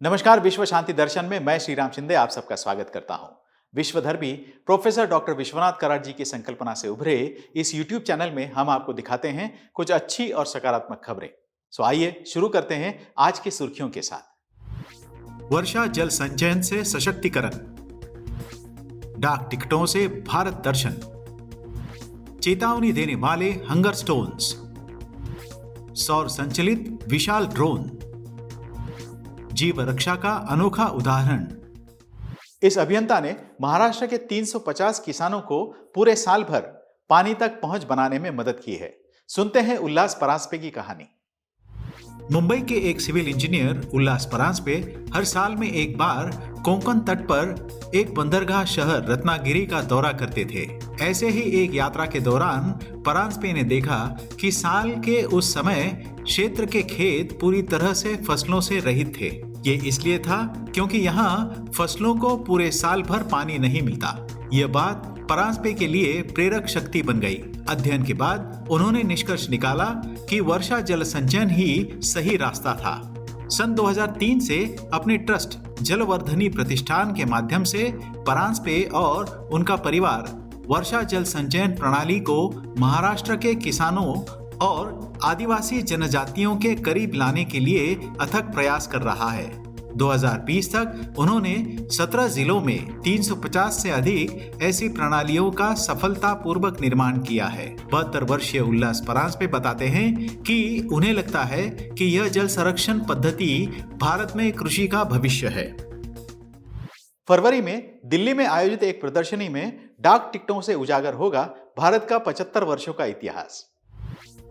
नमस्कार। विश्व शांति दर्शन में मैं श्रीराम शिंदे आप सबका स्वागत करता हूं। विश्वधर्मी प्रोफेसर डॉक्टर विश्वनाथ कराड जी की संकल्पना से उभरे इस YouTube चैनल में हम आपको दिखाते हैं कुछ अच्छी और सकारात्मक खबरें। आइए शुरू करते हैं आज की सुर्खियों के साथ। वर्षा जल संचयन से सशक्तिकरण, डाक टिकटों से भारत दर्शन, चेतावनी देने वाले हंगर स्टोन्स, सौर संचलित विशाल ड्रोन, जीव रक्षा का अनोखा उदाहरण। इस अभियंता ने महाराष्ट्र के 350 किसानों को पूरे साल भर पानी तक पहुंच बनाने में मदद की है। सुनते हैं उल्लास परांजपे की कहानी। मुंबई के एक सिविल इंजीनियर उल्लास परांजपे हर साल में एक बार कोंकण तट पर एक बंदरगाह शहर रत्नागिरी का दौरा करते थे। ऐसे ही एक यात्रा के दौरान परांजपे ने देखा कि साल के उस समय क्षेत्र के खेत पूरी तरह से फसलों से रहित थे। ये इसलिए था क्योंकि यहाँ फसलों को पूरे साल भर पानी नहीं मिलता। ये बात परांजपे के लिए प्रेरक शक्ति बन गई। अध्ययन के बाद उन्होंने निष्कर्ष निकाला कि वर्षा जल संचयन ही सही रास्ता था। सन 2003 से अपने ट्रस्ट जलवर्धनी प्रतिष्ठान के माध्यम से परांजपे और उनका परिवार वर्षा जल संचयन प्रणाली को महाराष्ट्र के किसानों और आदिवासी जनजातियों के करीब लाने के लिए अथक प्रयास कर रहा है। 2020 तक उन्होंने 17 जिलों में 350 से अधिक ऐसी प्रणालियों का सफलतापूर्वक निर्माण किया है। 72 वर्षीय उल्लास परांजपे बताते हैं कि उन्हें लगता है कि यह जल संरक्षण पद्धति भारत में कृषि का भविष्य है। फरवरी में दिल्ली में आयोजित एक प्रदर्शनी में डाक टिकटों से उजागर होगा भारत का 75 वर्षों का इतिहास।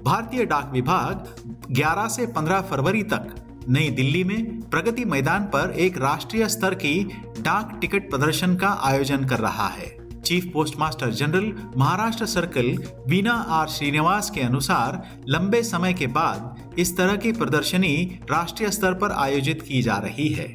भारतीय डाक विभाग 11 से 15 फरवरी तक नई दिल्ली में प्रगति मैदान पर एक राष्ट्रीय स्तर की डाक टिकट प्रदर्शन का आयोजन कर रहा है। Chief postmaster general Maharashtra circle Veena R Srinivas के अनुसार लंबे समय के बाद इस तरह की प्रदर्शनी राष्ट्रीय स्तर पर आयोजित की जा रही है,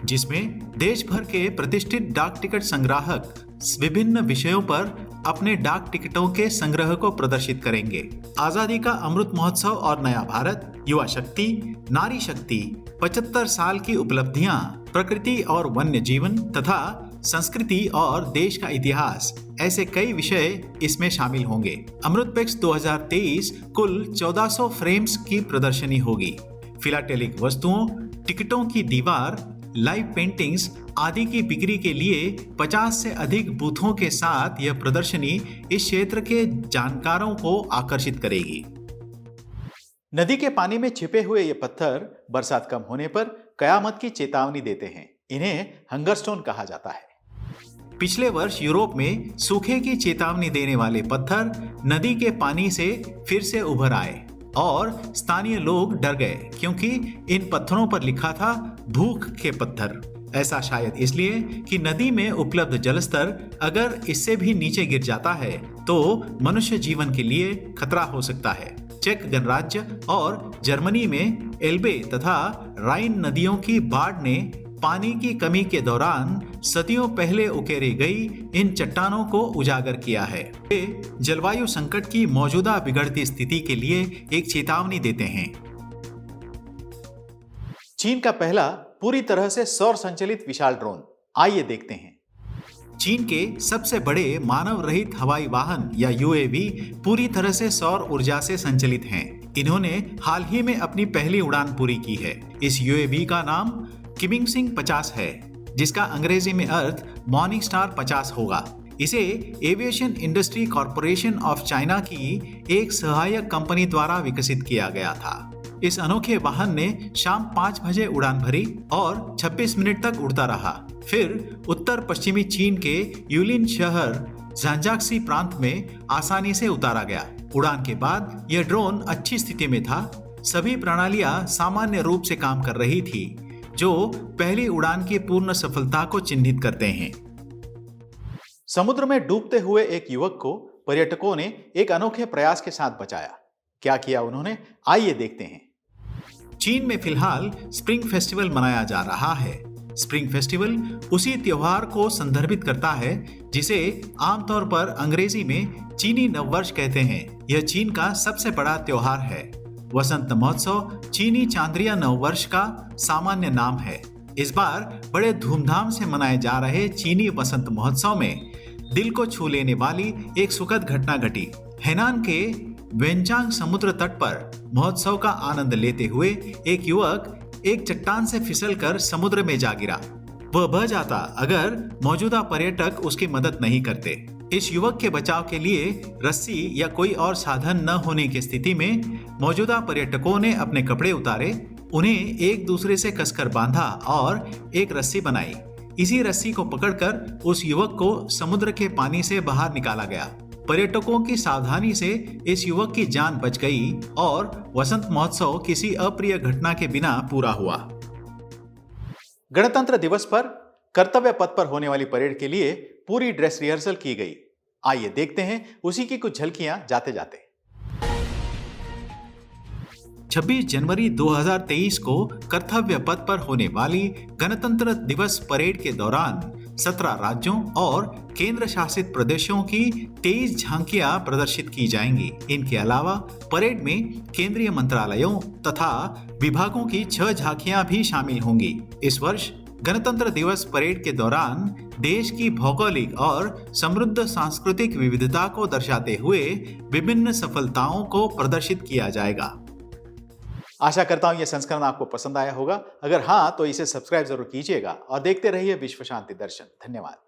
जिसमें देश भर के प्रतिष्ठित डाक टिकट संग्राहक विभिन्न विषयों पर अपने डाक टिकटों के संग्रह को प्रदर्शित करेंगे। आजादी का अमृत महोत्सव और नया भारत, युवा शक्ति, नारी शक्ति, 75 साल की उपलब्धियां, प्रकृति और वन्य जीवन तथा संस्कृति और देश का इतिहास, ऐसे कई विषय इसमें शामिल होंगे। अमृतपेक्स 2023 कुल 1400 फ्रेम्स की प्रदर्शनी होगी। फिलाटेलिक वस्तुओं, टिकटों की दीवार, लाइव पेंटिंग्स आदि की बिक्री के लिए 50 से अधिक बूथों के साथ यह प्रदर्शनी इस क्षेत्र के जानकारों को आकर्षित करेगी। नदी के पानी में छिपे हुए ये पत्थर बरसात कम होने पर कयामत की चेतावनी देते हैं। इन्हें हंगर स्टोन कहा जाता है। पिछले वर्ष यूरोप में सूखे की चेतावनी देने वाले पत्थर नदी के पानी से फिर से उभर आए और स्थानीय लोग डर गए क्योंकि इन पत्थरों पर लिखा था भूख के पत्थर। ऐसा शायद इसलिए कि नदी में उपलब्ध जलस्तर अगर इससे भी नीचे गिर जाता है तो मनुष्य जीवन के लिए खतरा हो सकता है। चेक गणराज्य और जर्मनी में एल्बे तथा राइन नदियों की बाढ़ ने पानी की कमी के दौरान सदियों पहले उकेरी गई इन चट्टानों को उजागर किया है। वे जलवायु संकट की मौजूदा बिगड़ती स्थिति के लिए एक चेतावनी देते हैं। चीन का पहला पूरी तरह से सौर संचालित विशाल ड्रोन, आइए देखते हैं। चीन के सबसे बड़े मानव रहित हवाई वाहन या यूएवी पूरी तरह से सौर ऊर्जा से संचालित हैं। इन्होंने हाल ही में अपनी पहली उड़ान पूरी की है। इस यूएवी का नाम किमिंगसिंग 50 है, जिसका अंग्रेजी में अर्थ मॉर्निंग स्टार 50 होगा। इसे aviation industry corporation of China की एक सहायक कंपनी द्वारा विकसित किया गया था। इस अनोखे वाहन ने शाम 5 बजे उड़ान भरी और 26 मिनट तक उड़ता रहा। फिर उत्तर पश्चिमी चीन के यूलिन शहर झांझाक्सी प्रांत में आसानी से उतारा गया। उड़ान के बाद यह ड्रोन अच्छी स्थिति में था। सभी प्रणालियां सामान्य रूप से काम कर रही थी, जो पहली उड़ान की पूर्ण सफलता को चिन्हित करते हैं। समुद्र में डूबते हुए एक युवक को पर्यटकों ने एक अनोखे प्रयास के साथ बचाया। क्या किया उन्होंने, आइए देखते हैं। चीन में फिलहाल स्प्रिंग फेस्टिवल मनाया जा रहा है। स्प्रिंग फेस्टिवल उसी त्योहार को संदर्भित करता है जिसे आमतौर पर अंग्रेजी में चीनी नववर्ष कहते हैं। यह चीन का सबसे बड़ा त्योहार है। वसंत महोत्सव चीनी चांद्रिया नववर्ष का सामान्य नाम है। इस बार बड़े धूमधाम से मनाए जा रहे चीनी वसंत महोत्सव में दिल को छू लेने वाली एक सुखद घटना घटी। हेनान के वेनचांग समुद्र तट पर महोत्सव का आनंद लेते हुए एक युवक एक चट्टान से फिसलकर समुद्र में जा गिरा। वह बह जाता अगर मौजूदा पर्यटक उसकी मदद नहीं करते। इस युवक के बचाव के लिए रस्सी या कोई और साधन न होने की स्थिति में मौजूदा पर्यटकों ने अपने कपड़े उतारे, उन्हें एक दूसरे से कसकर बांधा और एक रस्सी बनाई। इसी रस्सी को पकड़कर उस युवक को समुद्र के पानी से बाहर निकाला गया। पर्यटकों की सावधानी से इस युवक की जान बच गई और वसंत महोत्सव किसी अप्रिय घटना के बिना पूरा हुआ। गणतंत्र दिवस पर कर्तव्य पथ पर होने वाली परेड के लिए पूरी ड्रेस रिहर्सल की गई। आइए देखते हैं उसी की कुछ झलकियां जाते जाते। 26 जनवरी 2023 को कर्तव्य पथ पर होने वाली गणतंत्र दिवस परेड के दौरान 17 राज्यों और केंद्र शासित प्रदेशों की 23 झांकियां प्रदर्शित की जाएंगी। इनके अलावा परेड में केंद्रीय मंत्रालयों तथा विभागों की 6 झांकियां भी शामिल होंगी। इस वर्ष गणतंत्र दिवस परेड के दौरान देश की भौगोलिक और समृद्ध सांस्कृतिक विविधता को दर्शाते हुए विभिन्न सफलताओं को प्रदर्शित किया जाएगा। आशा करता हूं यह संस्करण आपको पसंद आया होगा। अगर हाँ तो इसे सब्सक्राइब जरूर कीजिएगा और देखते रहिए विश्व शांति दर्शन। धन्यवाद।